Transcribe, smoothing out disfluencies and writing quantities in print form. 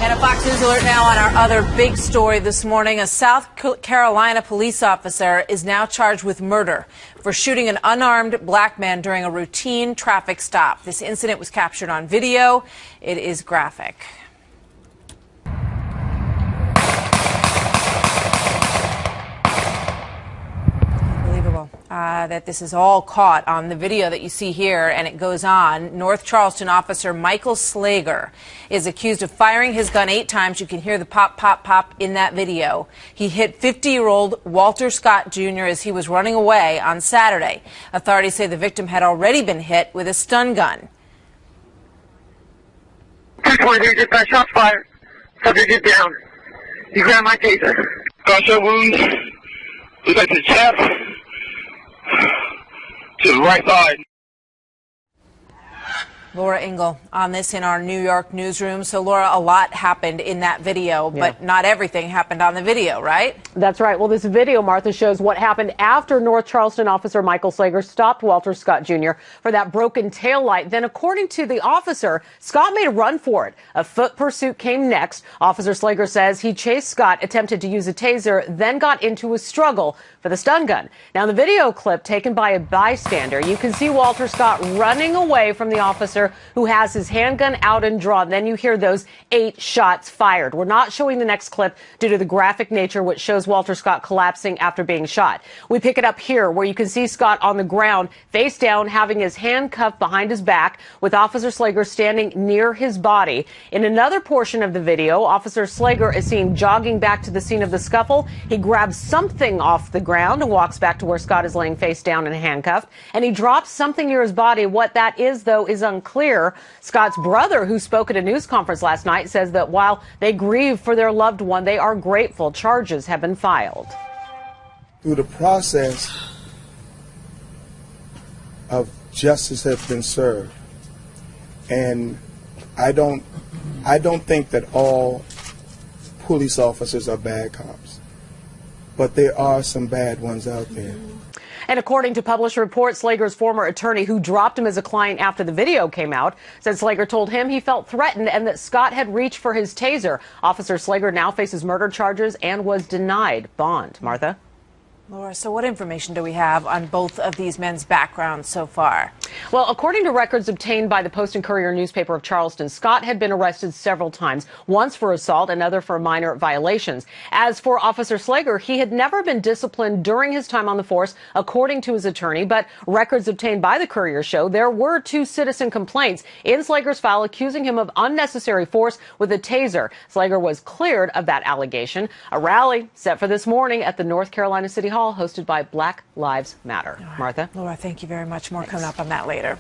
And a Fox News alert now on our other big story this morning. A South Carolina police officer is now charged with murder for shooting an unarmed black man during a routine traffic stop. This incident was captured on video. It is graphic. Unbelievable that this is all caught on the video that you see here, and it goes on. North Charleston officer Michael Slager is accused of firing his gun 8 times. You can hear the pop, pop, pop in that video. He hit 50-year-old Walter Scott Jr. as he was running away on Saturday. Authorities say the victim had already been hit with a stun gun. 223, just got shots fired. Subject is down. He grabbed my taser. Gunshot wounds. Look at the chest. To the right side. Laura Engel on this in our New York newsroom. So, Laura, a lot happened in that video, but not everything happened on the video, right? That's right. Well, this video, Martha, shows what happened after North Charleston officer Michael Slager stopped Walter Scott Jr. for that broken taillight. Then, according to the officer, Scott made a run for it. A foot pursuit came next. Officer Slager says he chased Scott, attempted to use a taser, then got into a struggle for the stun gun. Now, in the video clip taken by a bystander, you can see Walter Scott running away from the officer who has his handgun out and drawn. Then you hear those 8 shots fired. We're not showing the next clip due to the graphic nature, which shows Walter Scott collapsing after being shot. We pick it up here where you can see Scott on the ground, face down, having his hand cuffed behind his back, with Officer Slager standing near his body. In another portion of the video, Officer Slager is seen jogging back to the scene of the scuffle. He grabs something off the ground and walks back to where Scott is laying face down and handcuffed. And he drops something near his body. What that is, though, is unclear. Scott's brother, who spoke at a news conference last night, says that while they grieve for their loved one, they are grateful charges have been filed. Through the process of justice has been served, and I don't think that all police officers are bad cops, but there are some bad ones out there. And according to published reports, Slager's former attorney, who dropped him as a client after the video came out, said Slager told him he felt threatened and that Scott had reached for his taser. Officer Slager now faces murder charges and was denied bond. Martha? Laura, so what information do we have on both of these men's backgrounds so far? Well, according to records obtained by the Post and Courier newspaper of Charleston, Scott had been arrested several times, once for assault, another for minor violations. As for Officer Slager, he had never been disciplined during his time on the force, according to his attorney, but records obtained by the Courier show there were 2 citizen complaints in Slager's file accusing him of unnecessary force with a taser. Slager was cleared of that allegation. A rally set for this morning at the North Carolina City Hall, hosted by Black Lives Matter. Martha? Laura, thank you very much. More coming up on that later.